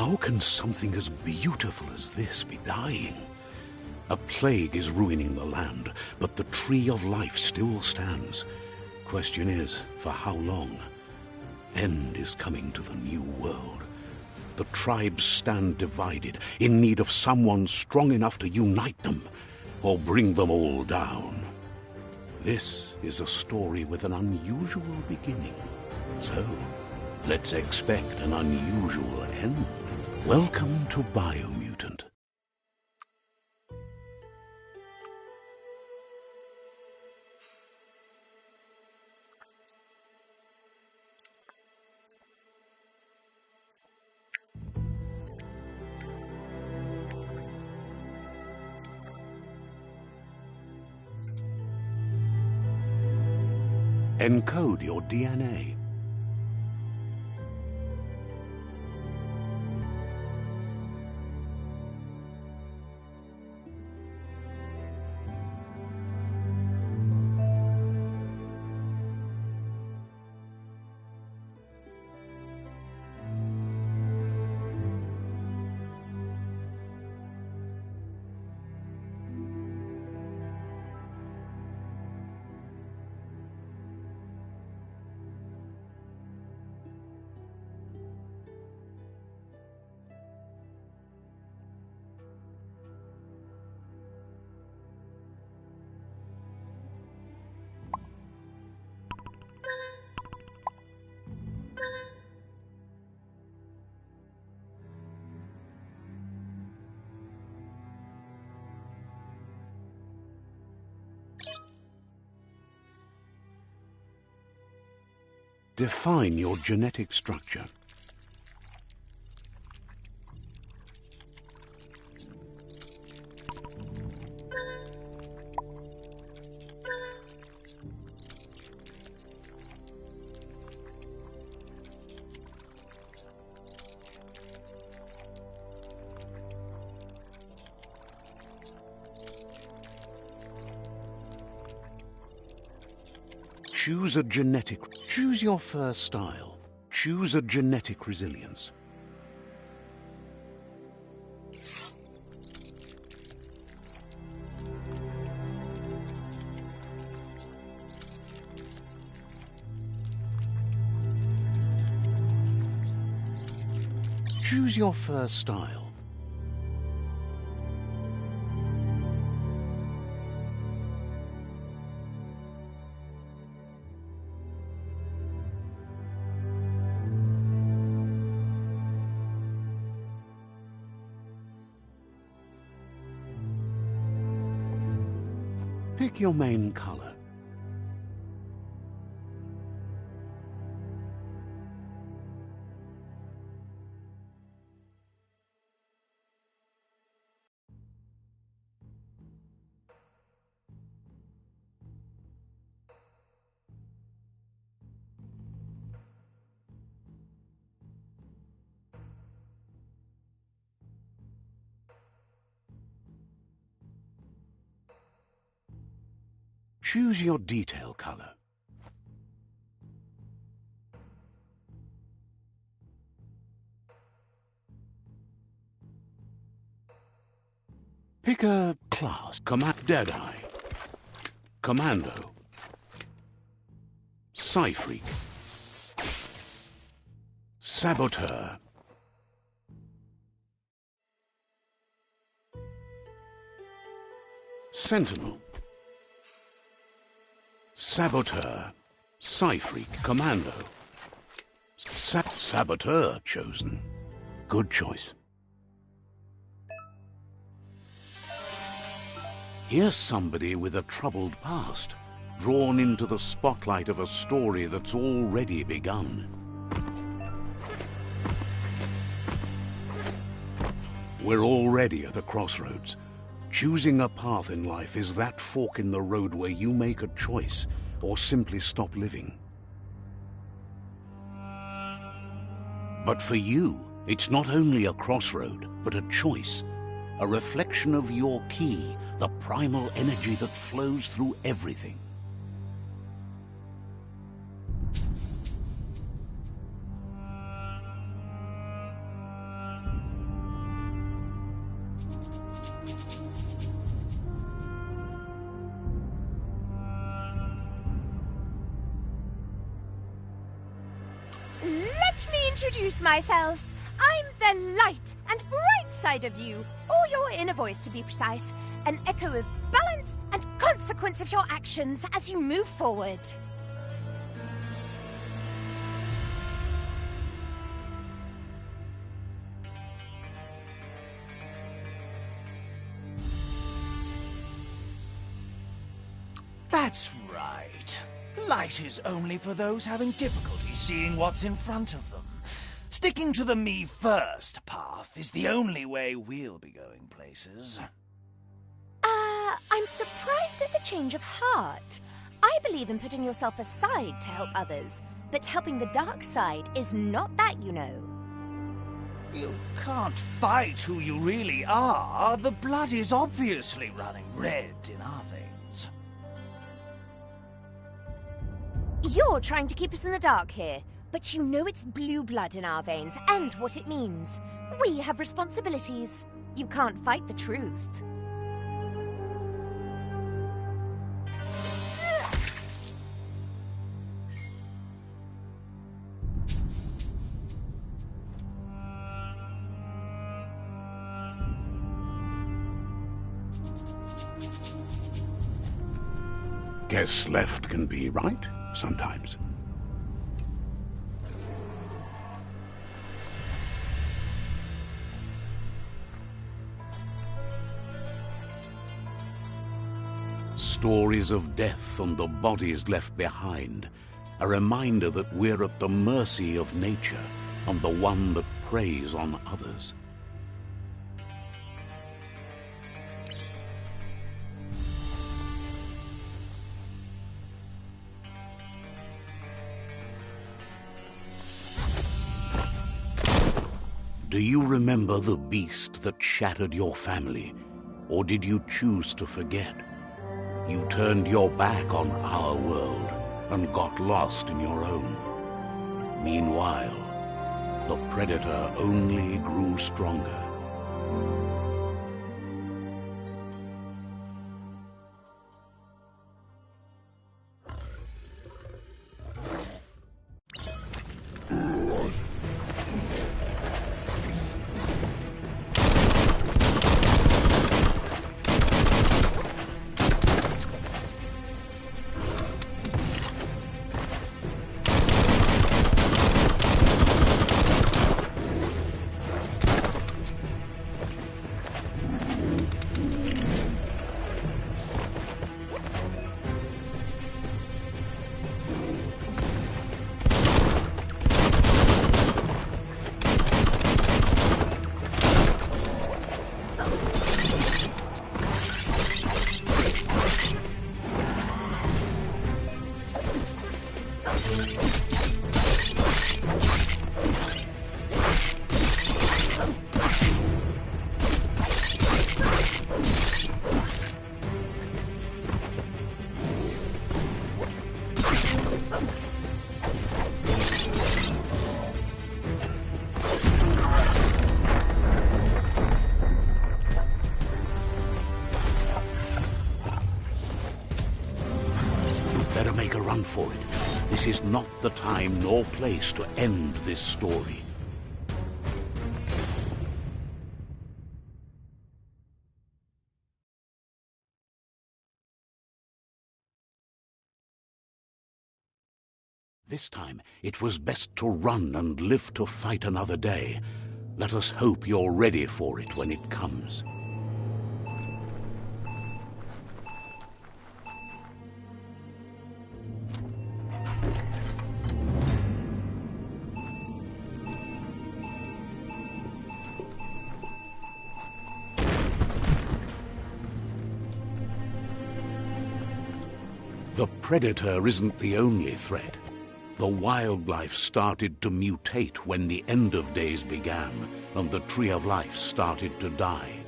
How can something as beautiful as this be dying? A plague is ruining the land, but the tree of life still stands. Question is, for how long? End is coming to the new world. The tribes stand divided, in need of someone strong enough to unite them, or bring them all down. This is a story with an unusual beginning. So, let's expect an unusual end. Welcome to Biomutant. Encode your DNA. Define your genetic structure. Choose a genetic. Choose your first style. Choose a genetic resilience. Choose your first style. Pick your main color. Choose your detail color. Pick a class. Deadeye. Commando. Psy-Freak. Saboteur. Sentinel. Saboteur, Psy-Freak, Commando. Saboteur chosen. Good choice. Here's somebody with a troubled past, drawn into the spotlight of a story that's already begun. We're already at a crossroads. Choosing a path in life is that fork in the road where you make a choice or simply stop living. But for you, it's not only a crossroad, but a choice, a reflection of your key, the primal energy that flows through everything. Let me introduce myself. I'm the light and bright side of you, or your inner voice to be precise, an echo of balance and consequence of your actions as you move forward. That's right. Light is only for those having difficulty seeing what's in front of them. Sticking to the me first path is the only way we'll be going places. I'm surprised at the change of heart. I believe in putting yourself aside to help others, but helping the dark side is not that, you know. You can't fight who you really are. The blood is obviously running red in our veins. You're trying to keep us in the dark here, but you know it's blue blood in our veins and what it means. We have responsibilities. You can't fight the truth. Guess left can be right sometimes. Stories of death and the bodies left behind, a reminder that we're at the mercy of nature and the one that preys on others. Do you remember the beast that shattered your family, or did you choose to forget? You turned your back on our world and got lost in your own. Meanwhile, the predator only grew stronger. Better make a run for it. This is not the time nor place to end this story. This time, it was best to run and live to fight another day. Let us hope you're ready for it when it comes. The predator isn't the only threat. The wildlife started to mutate when the end of days began, and the tree of life started to die.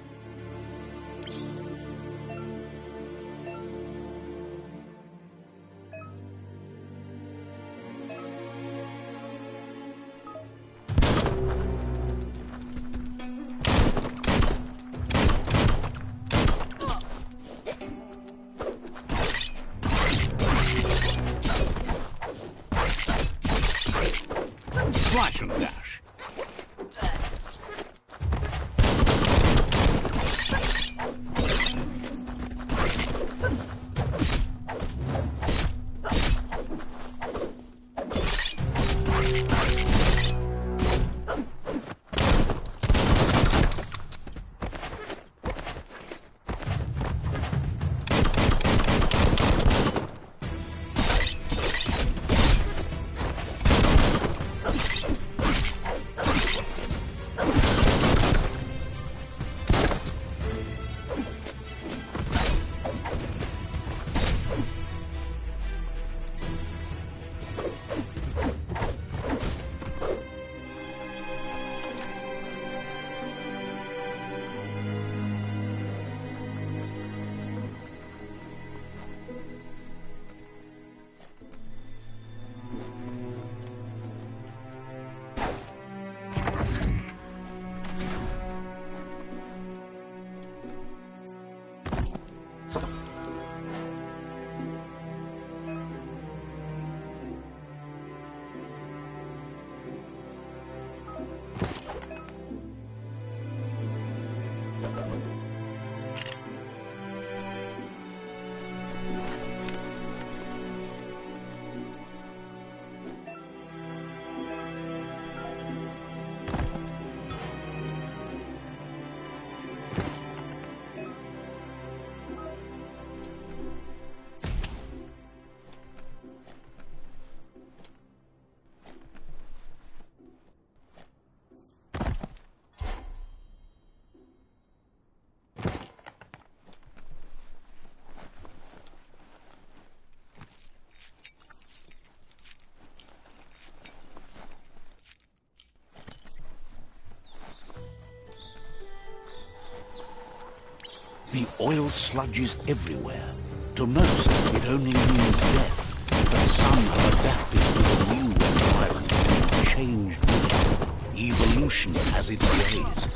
Slash The oil sludges everywhere. To most, it only means death. But some have adapted to a new environment, changed with it. Evolution has its ways.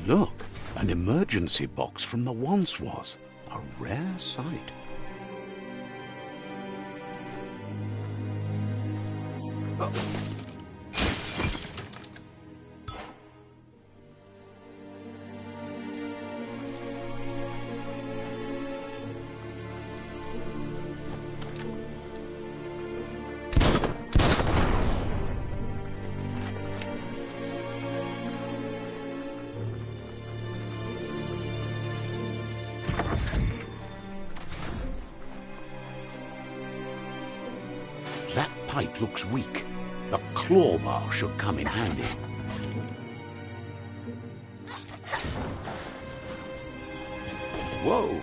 Look, an emergency box from the once was. A rare sight. pipe looks weak. The claw bar should come in handy. Whoa!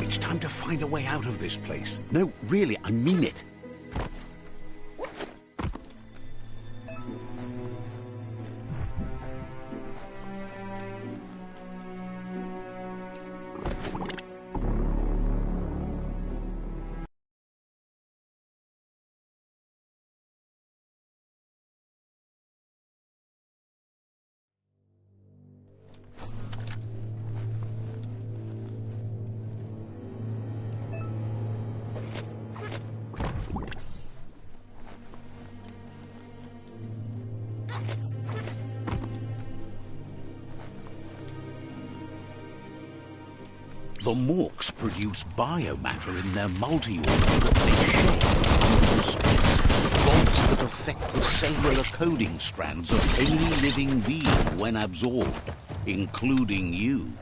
It's time to find a way out of this place. No, really, I mean it. The Morks produce biomatter in their multi-organ that they share under stress. Bonds that affect the cellular coding strands of any living being when absorbed, including you.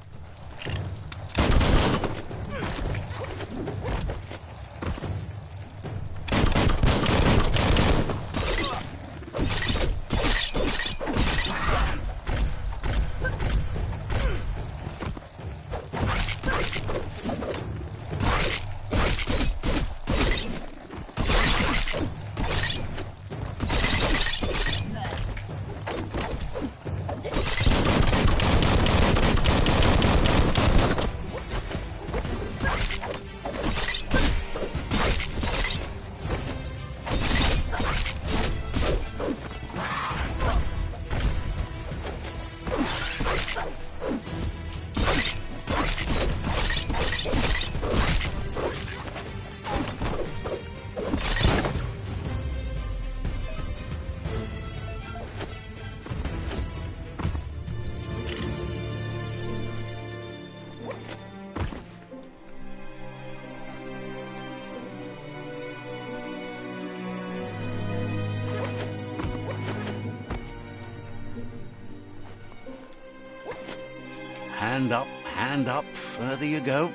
Hand up, further you go.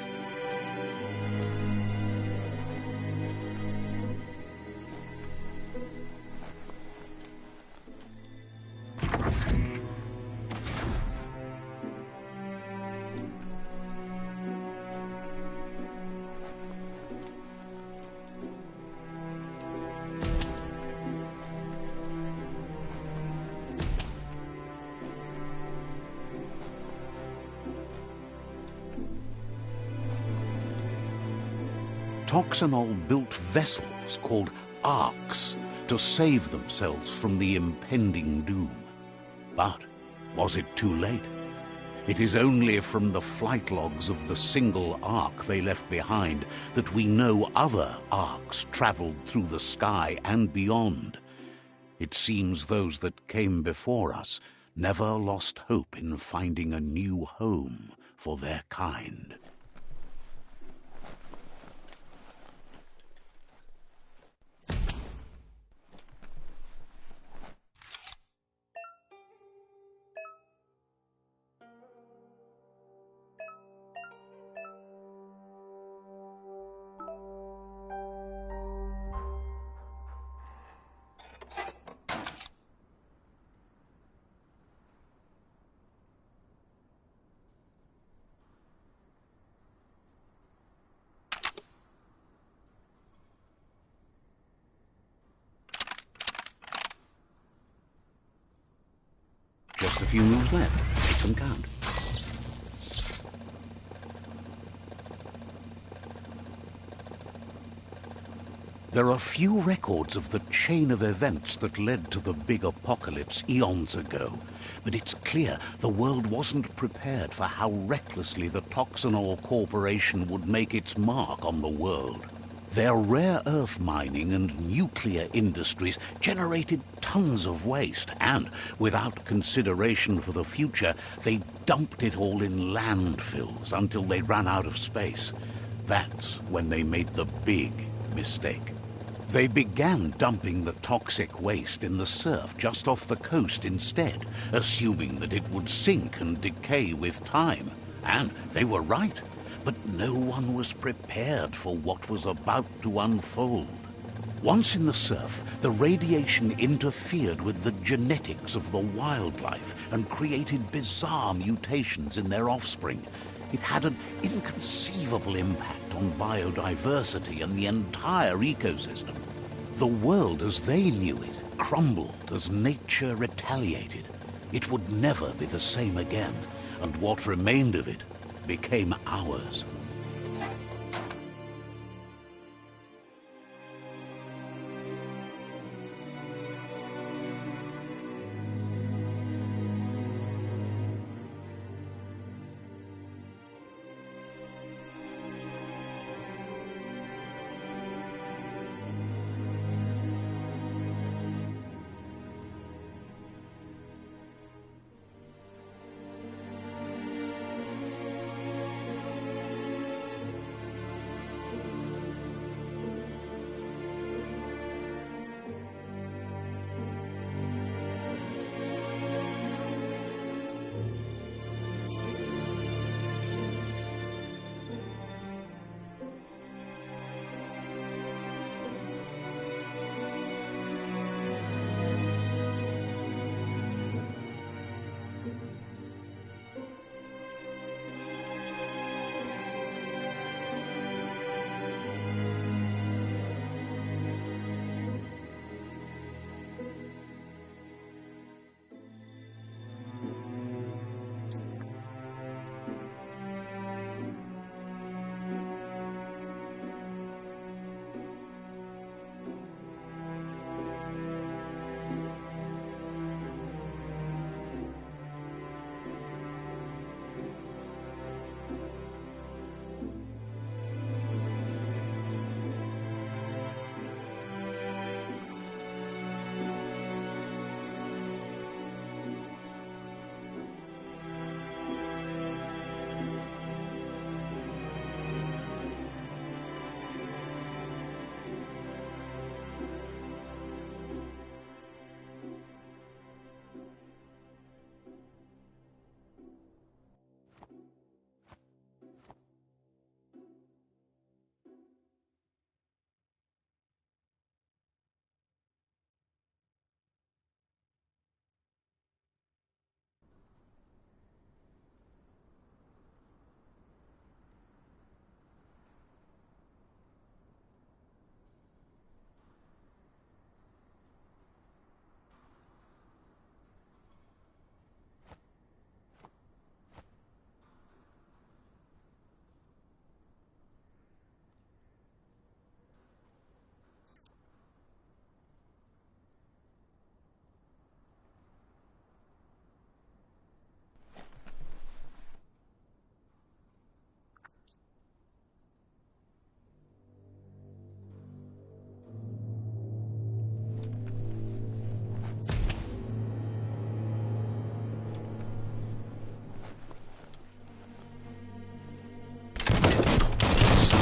Toxanol built vessels called arks to save themselves from the impending doom. But was it too late? It is only from the flight logs of the single ark they left behind that we know other arks traveled through the sky and beyond. It seems those that came before us never lost hope in finding a new home for their kind. Just a few moves left. Make them count. There are few records of the chain of events that led to the big apocalypse eons ago, but it's clear the world wasn't prepared for how recklessly the Toxanol Corporation would make its mark on the world. Their rare earth mining and nuclear industries generated tons of waste, and, without consideration for the future, they dumped it all in landfills until they ran out of space. That's when they made the big mistake. They began dumping the toxic waste in the surf just off the coast instead, assuming that it would sink and decay with time. And they were right. but no one was prepared for what was about to unfold. Once in the surf, the radiation interfered with the genetics of the wildlife and created bizarre mutations in their offspring. It had an inconceivable impact on biodiversity and the entire ecosystem. The world as they knew it crumbled as nature retaliated. It would never be the same again, and what remained of it became ours.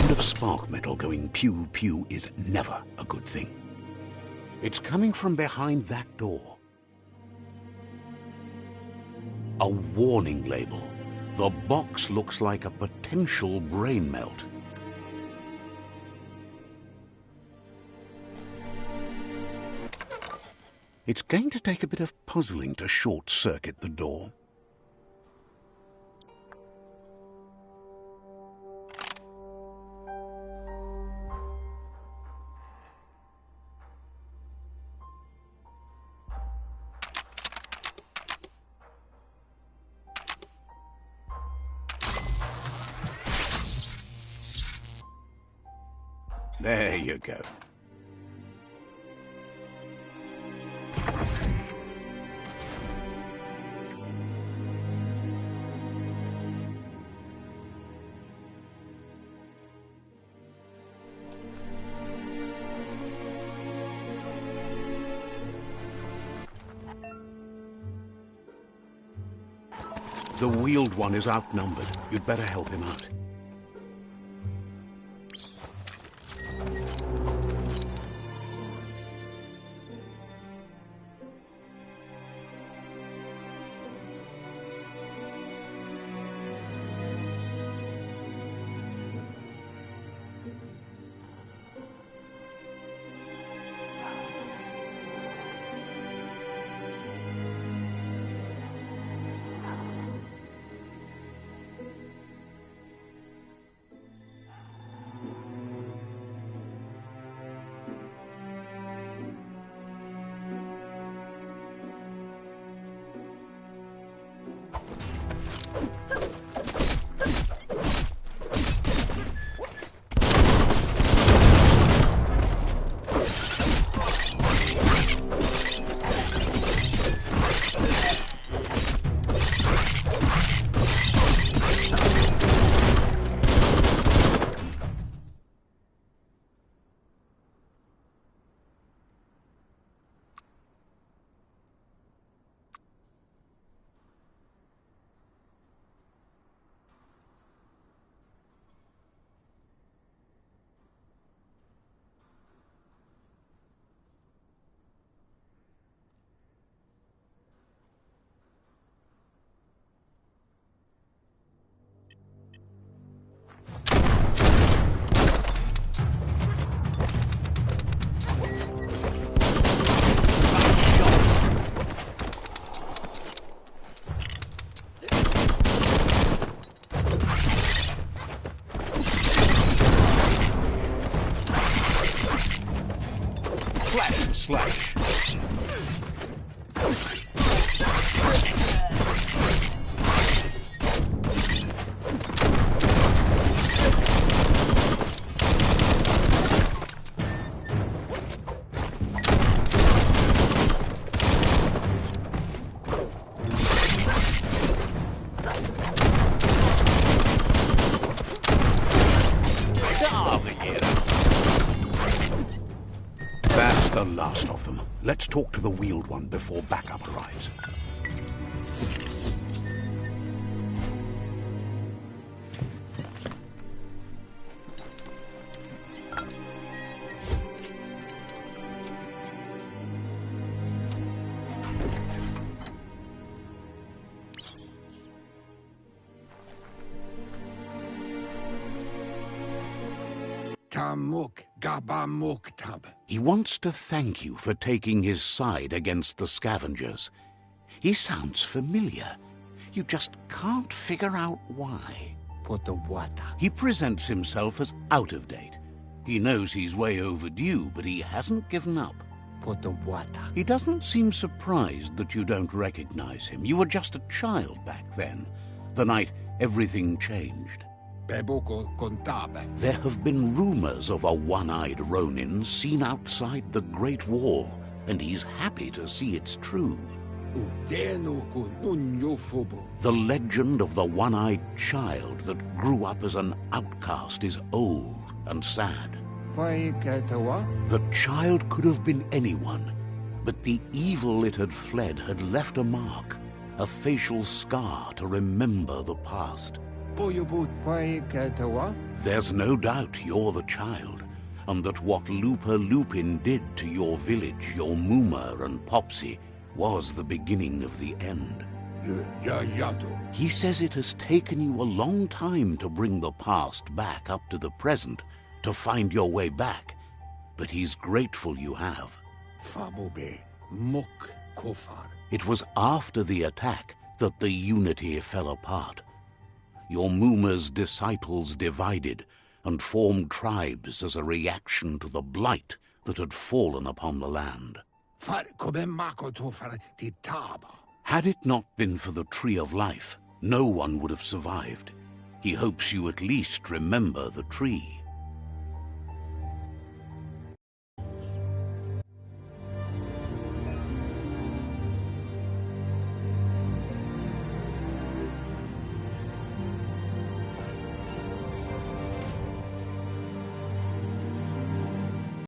Of spark metal going pew-pew is never a good thing. It's coming from behind that door. A warning label. The box looks like a potential brain melt. It's going to take a bit of puzzling to short-circuit the door. There you go. The wheeled one is outnumbered. You'd better help him out. That's the last of them. Let's talk to the wheeled one before backup arrives. Tamuk Gabamuktab. He wants to thank you for taking his side against the scavengers. He sounds familiar. You just can't figure out why. Potawata. He presents himself as out of date. He knows he's way overdue, but he hasn't given up. Potawata. He doesn't seem surprised that you don't recognize him. You were just a child back then, the night everything changed. Beboko Kontabe. There have been rumors of a one-eyed Ronin seen outside the Great Wall, and he's happy to see it's true. Udenuku Nunyofubu. The legend of the one-eyed child that grew up as an outcast is old and sad. Paikatawa. The child could have been anyone, but the evil it had fled had left a mark, a facial scar to remember the past. Boyobut Paikatawa. There's no doubt you're the child, and that what Lupa Lupin did to your village, your Muma and Popsy, was the beginning of the end. Yayato. He says it has taken you a long time to bring the past back up to the present, to find your way back, but he's grateful you have. Fabube Muk Kofar. It was after the attack that the unity fell apart. Your Muma's disciples divided and formed tribes as a reaction to the blight that had fallen upon the land. Far Kobemako Tofar Titaba. Had it not been for the Tree of Life, no one would have survived. He hopes you at least remember the tree.